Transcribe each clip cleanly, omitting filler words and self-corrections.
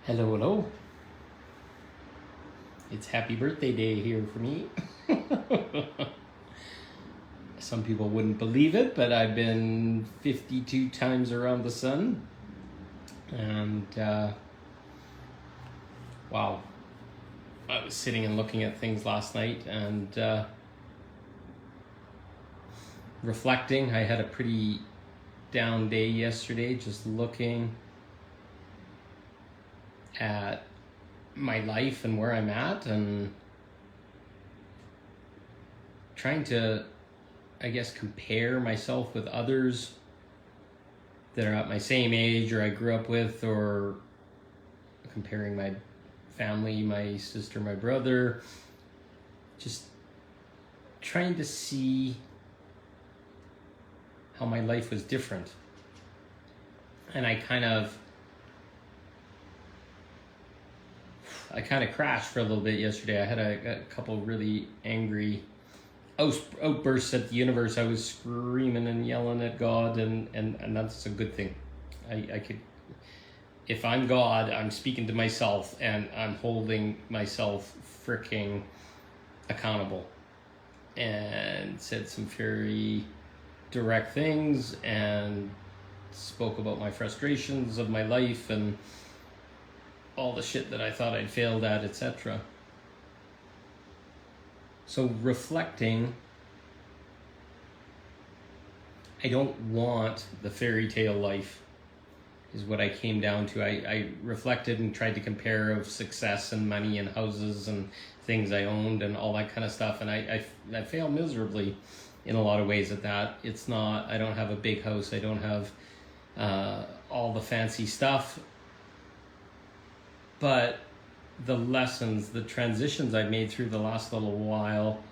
Hello, hello. It's happy birthday day here for me. Some people wouldn't believe it, but I've been 52 times around the sun. And wow, I was sitting and looking at things last night and reflecting. I had a pretty down day yesterday, just looking at my life and where I'm at and trying to, I guess, compare myself with others that are at my same age or I grew up with, or comparing my family, my sister, my brother, just trying to see how my life was different. And I kind of crashed for a little bit yesterday. I had a couple really angry outbursts at the universe. I was screaming and yelling at God, and that's a good thing. I could, if I'm God, I'm speaking to myself and I'm holding myself freaking accountable, and said some very direct things and spoke about my frustrations of my life and all the shit that I thought I'd failed at, etc. So reflecting, I don't want the fairy tale life is what I came down to. I reflected and tried to compare of success and money and houses and things I owned and all that kind of stuff, and I failed miserably in a lot of ways at that. It's not, I don't have a big house, I don't have all the fancy stuff, but the lessons, the transitions I made through the last little while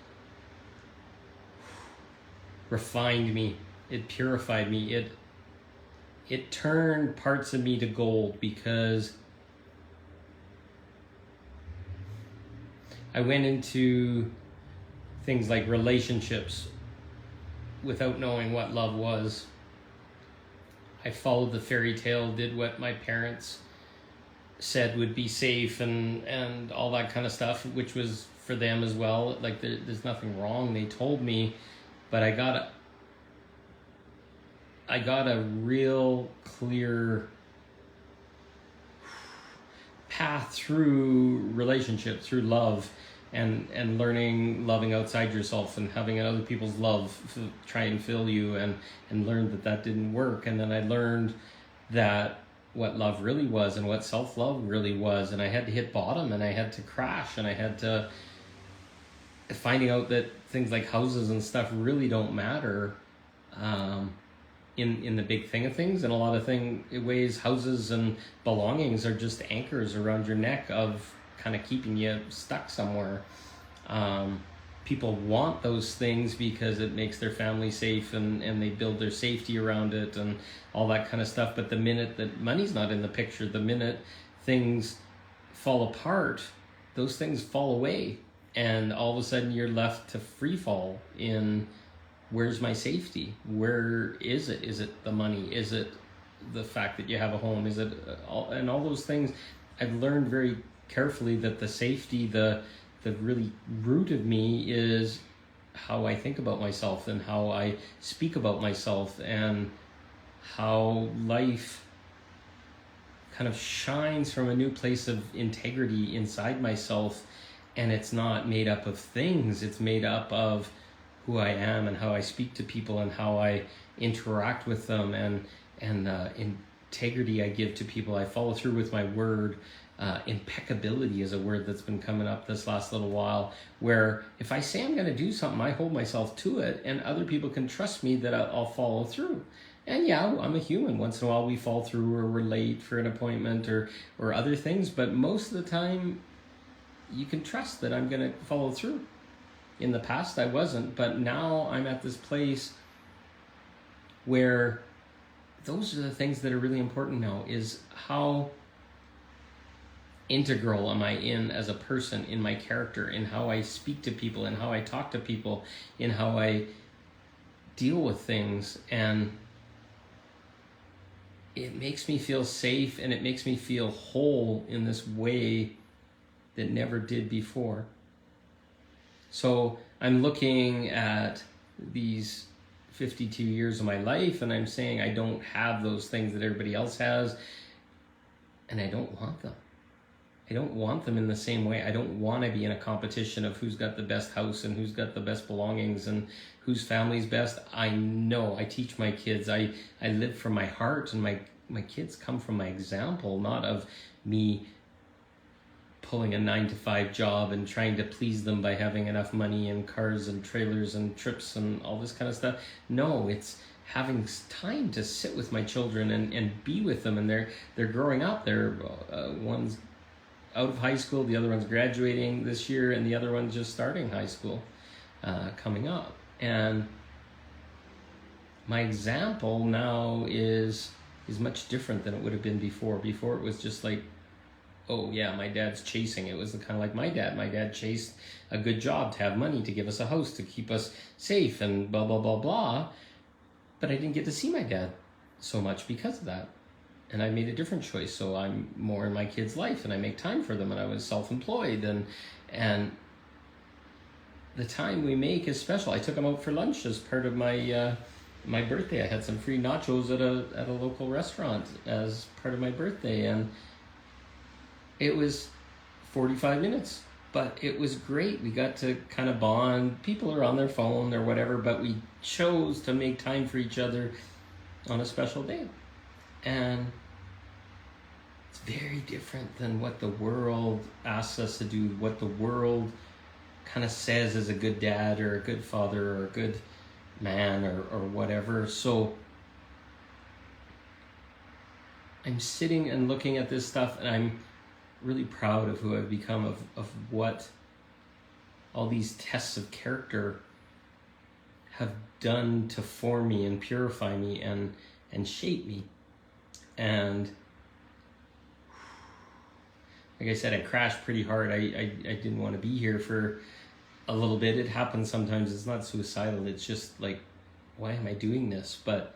refined me. It purified me. It turned parts of me to gold, because I went into things like relationships without knowing what love was. I followed the fairy tale, did what my parents said would be safe and all that kind of stuff, which was for them as well. Like there's nothing wrong, they told me, but I got a real clear path through relationship, through love, and loving outside yourself and having other people's love try and fill you, and learned that didn't work. And then I learned that what love really was and what self-love really was, and I had to hit bottom and I had to crash, and I had to finding out that things like houses and stuff really don't matter in the big thing of things. In a lot of ways, houses and belongings are just anchors around your neck of kind of keeping you stuck somewhere. People want those things because it makes their family safe, and they build their safety around it and all that kind of stuff. But the minute that money's not in the picture, the minute things fall apart, those things fall away, and all of a sudden you're left to free fall in, where's my safety? Where is it? Is it the money? Is it the fact that you have a home? Is it all those things? I've learned very carefully that the safety, the really root of me, is how I think about myself and how I speak about myself, and how life kind of shines from a new place of integrity inside myself. And it's not made up of things, it's made up of who I am and how I speak to people and how I interact with them, and integrity I give to people. I follow through with my word. Impeccability is a word that's been coming up this last little while, where if I say I'm going to do something, I hold myself to it, and other people can trust me that I'll follow through. And yeah, I'm a human. Once in a while we fall through, or we're late for an appointment or other things, but most of the time you can trust that I'm going to follow through. In the past I wasn't, but now I'm at this place where those are the things that are really important now, is how integral am I in as a person, in my character, in how I speak to people, in how I talk to people, in how I deal with things. And it makes me feel safe and it makes me feel whole in this way that never did before. So I'm looking at these 52 years of my life and I'm saying I don't have those things that everybody else has, and I don't want them. I don't want them in the same way. I don't want to be in a competition of who's got the best house and who's got the best belongings and whose family's best. I know, I teach my kids, I live from my heart, and my kids come from my example, not of me pulling a 9-to-5 job and trying to please them by having enough money and cars and trailers and trips and all this kind of stuff. No, it's having time to sit with my children and be with them, and they're growing up. They're one's out of high school, the other one's graduating this year, and the other one's just starting high school coming up. And my example now is much different than it would have been before. Before it was just like, oh yeah, my dad's chasing. It was kind of like my dad. My dad chased a good job to have money, to give us a house, to keep us safe, and blah, blah, blah, blah. But I didn't get to see my dad so much because of that. And I made a different choice. So I'm more in my kids' life and I make time for them, and I was self-employed, and the time we make is special. I took them out for lunch as part of my my birthday. I had some free nachos at a local restaurant as part of my birthday, and it was 45 minutes, but it was great. We got to kind of bond. People are on their phone or whatever, but we chose to make time for each other on a special day. And it's very different than what the world asks us to do, what the world kind of says is a good dad or a good father or a good man or whatever. So I'm sitting and looking at this stuff, and I'm really proud of who I've become, of what all these tests of character have done to form me and purify me and shape me. And like I said, I crashed pretty hard. I didn't want to be here for a little bit. It happens sometimes. It's not suicidal. It's just like, why am I doing this? But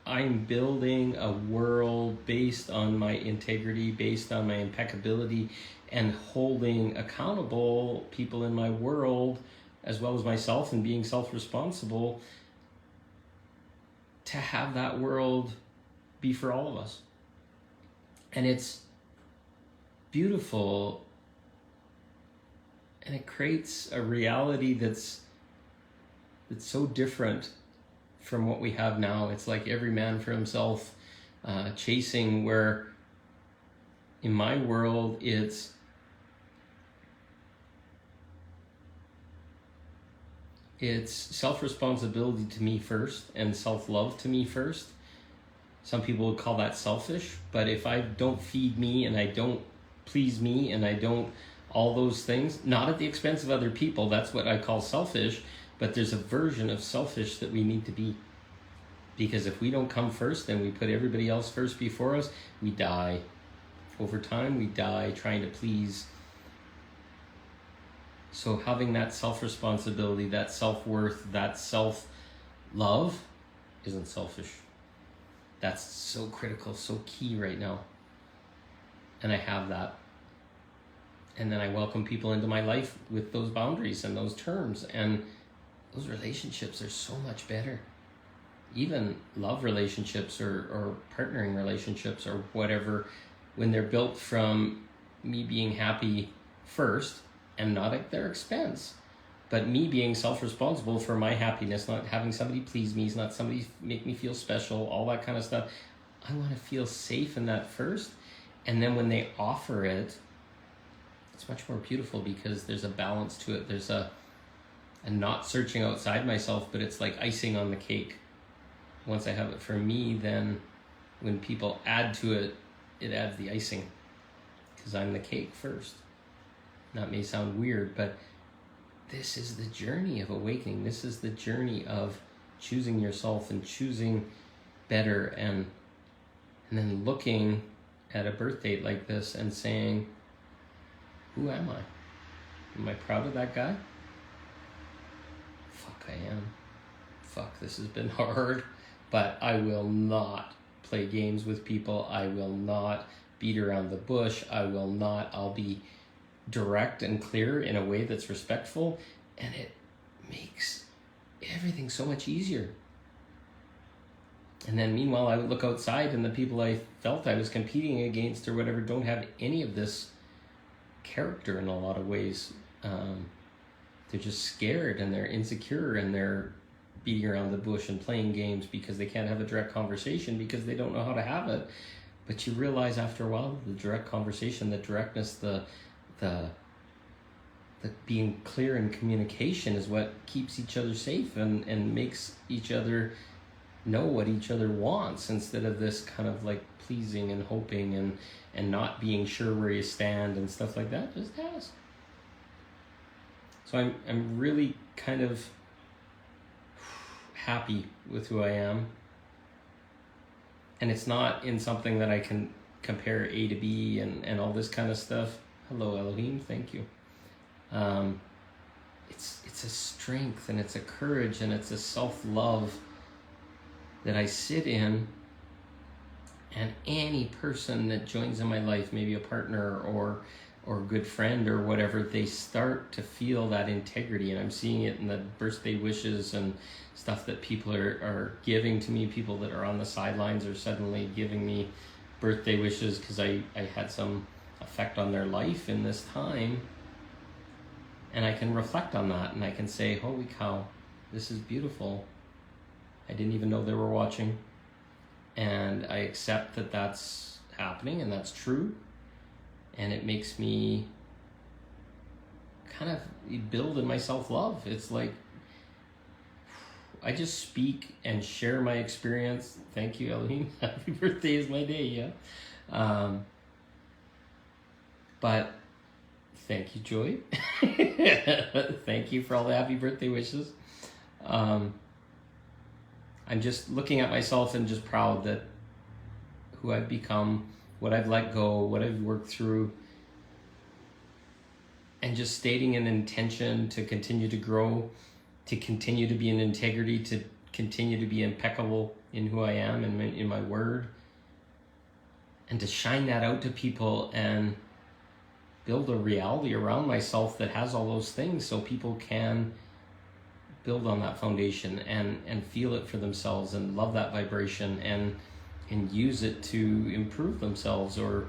I'm building a world based on my integrity, based on my impeccability, and holding accountable people in my world as well as myself, and being self-responsible to have that world be for all of us. And it's beautiful, and it creates a reality that's so different from what we have now. It's like every man for himself, chasing, where in my world it's self-responsibility to me first and self-love to me first. Some people would call that selfish, but if I don't feed me and I don't please me and I don't all those things, not at the expense of other people, that's what I call selfish. But there's a version of selfish that we need to be. Because if we don't come first, then we put everybody else first before us, we die. Over time, we die trying to please. So having that self-responsibility, that self-worth, that self-love isn't selfish. That's so critical, so key right now. And I have that. And then I welcome people into my life with those boundaries and those terms. And those relationships are so much better. Even love relationships or partnering relationships or whatever, when they're built from me being happy first and not at their expense, but me being self-responsible for my happiness, not having somebody please me, not somebody make me feel special, all that kind of stuff. I want to feel safe in that first. And then when they offer it, it's much more beautiful because there's a balance to it. There's a not searching outside myself, but it's like icing on the cake. Once I have it for me, then when people add to it, it adds the icing because I'm the cake first. That may sound weird, but this is the journey of awakening. This is the journey of choosing yourself and choosing better, and then looking at a birth date like this and saying, who am I? Am I proud of that guy? Fuck, I am. Fuck, this has been hard. but I will not play games with people. I will not beat around the bush. I'll be direct and clear in a way that's respectful, and it makes everything so much easier. And then meanwhile, I would look outside and the people I felt I was competing against or whatever don't have any of this character in a lot of ways. They're just scared and they're insecure and they're beating around the bush and playing games because they can't have a direct conversation because they don't know how to have it. But you realize after a while, the direct conversation, the directness, the being clear in communication is what keeps each other safe and makes each other know what each other wants, instead of this kind of like pleasing and hoping and not being sure where you stand and stuff like that. Just ask. So I'm really kind of happy with who I am. And it's not in something that I can compare A to B and all this kind of stuff. Hello, Elohim, thank you. It's a strength and it's a courage and it's a self-love that I sit in, and any person that joins in my life, maybe a partner or a good friend or whatever, they start to feel that integrity. And I'm seeing it in the birthday wishes and stuff that people are giving to me. People that are on the sidelines are suddenly giving me birthday wishes because I had some effect on their life in this time. And I can reflect on that and I can say, holy cow, this is beautiful. I didn't even know they were watching. And I accept that that's happening and that's true. And it makes me kind of build in my self-love. It's like, I just speak and share my experience. Thank you, Elohim. Happy birthday is my day, yeah. But thank you, Joy. Thank you for all the happy birthday wishes. I'm just looking at myself and just proud that who I've become, what I've let go, what I've worked through, and just stating an intention to continue to grow, to continue to be in integrity, to continue to be impeccable in who I am and in my word, and to shine that out to people and build a reality around myself that has all those things so people can build on that foundation and feel it for themselves and love that vibration and use it to improve themselves or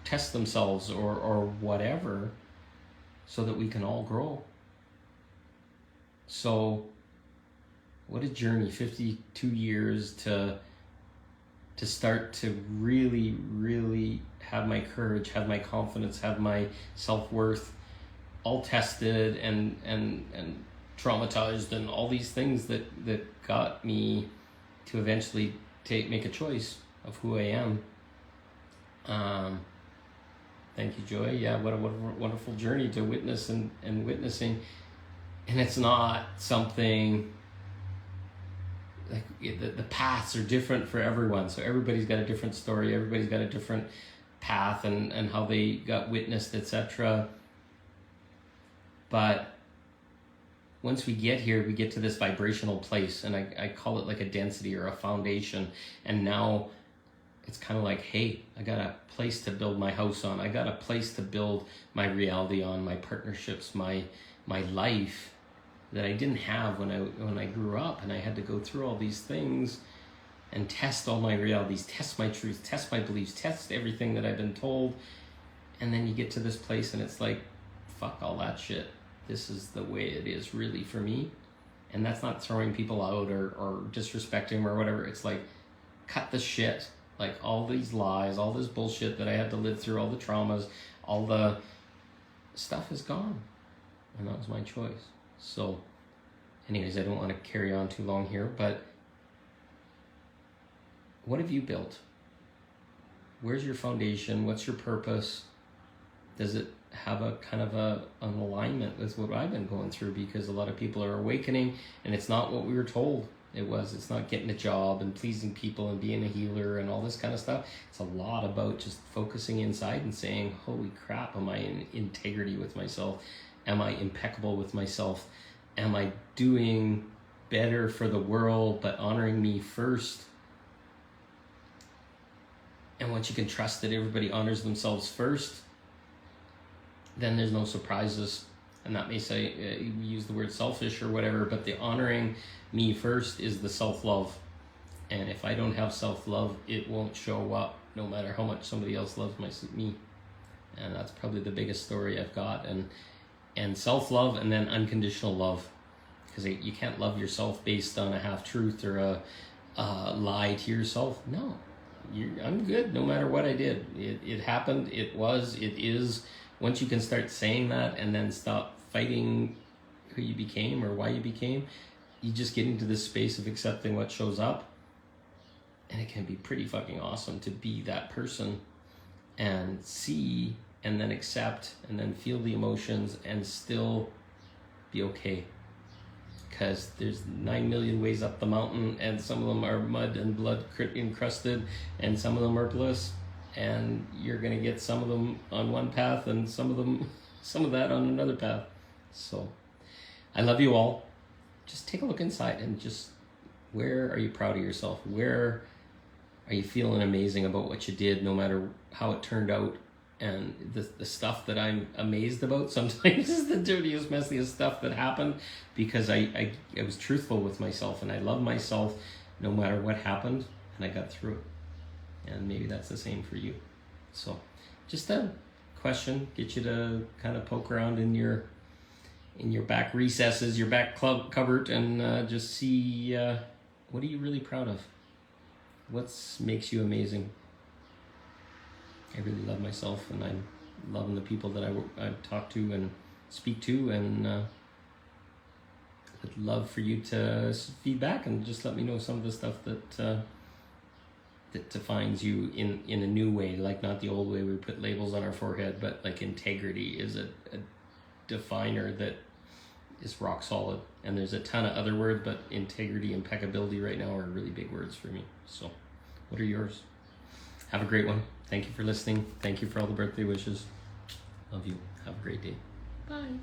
test themselves or whatever, so that we can all grow. So what a journey, 52 years to start to really, really have my courage, have my confidence, have my self-worth all tested and traumatized and all these things that got me to eventually make a choice of who I am. Thank you, Joy. Yeah, what a wonderful journey to witness and witnessing. And it's not something like the paths are different for everyone. So everybody's got a different story. Everybody's got a different path and how they got witnessed, etc. But once we get here, we get to this vibrational place, and I call it like a density or a foundation. And now it's kind of like, hey, I got a place to build my house on. I got a place to build my reality on, my partnerships, my life that I didn't have when I grew up, and I had to go through all these things and test all my realities, test my truth, test my beliefs, test everything that I've been told. And then you get to this place and it's like, fuck all that shit. This is the way it is really for me. And that's not throwing people out or disrespecting them or whatever. It's like, cut the shit. Like all these lies, all this bullshit that I had to live through, all the traumas, all the stuff is gone. And that was my choice. So anyways, I don't want to carry on too long here, but what have you built? Where's your foundation? What's your purpose? Does it have a kind of an alignment with what I've been going through? Because a lot of people are awakening and it's not what we were told it was. It's not getting a job and pleasing people and being a healer and all this kind of stuff. It's a lot about just focusing inside and saying, holy crap, am I in integrity with myself? Am I impeccable with myself? Am I doing better for the world, but honoring me first. And once you can trust that everybody honors themselves first, then there's no surprises. And that may say, we use the word selfish or whatever, but the honoring me first is the self-love. And if I don't have self-love, it won't show up no matter how much somebody else loves me. And that's probably the biggest story I've got. And self-love and then unconditional love. Because you can't love yourself based on a half-truth or a lie to yourself. No, I'm good no matter what I did. It happened, it was, it is. Once you can start saying that and then stop fighting who you became or why you became, you just get into this space of accepting what shows up. And it can be pretty fucking awesome to be that person and see and then accept and then feel the emotions and still be okay. Because there's 9 million ways up the mountain, and some of them are mud and blood encrusted, and some of them are bliss. And you're gonna get some of them on one path and some of that on another path. So I love you all. Just take a look inside and just, where are you proud of yourself? Where are you feeling amazing about what you did, no matter how it turned out? And the stuff that I'm amazed about sometimes is the dirtiest, messiest stuff that happened, because I was truthful with myself, and I love myself no matter what happened, and I got through it. And maybe that's the same for you. So just a question, get you to kind of poke around in your back recesses, your back cupboard, and just see, what are you really proud of? What makes you amazing? I really love myself, and I'm loving the people that I talk to and speak to, and I'd love for you to feed back and just let me know some of the stuff that defines you in a new way, like not the old way we put labels on our forehead, but like integrity is a definer that is rock solid. And there's a ton of other words, but integrity, impeccability right now are really big words for me. So what are yours? Have a great one. Thank you for listening. Thank you for all the birthday wishes. Love you. Have a great day. Bye.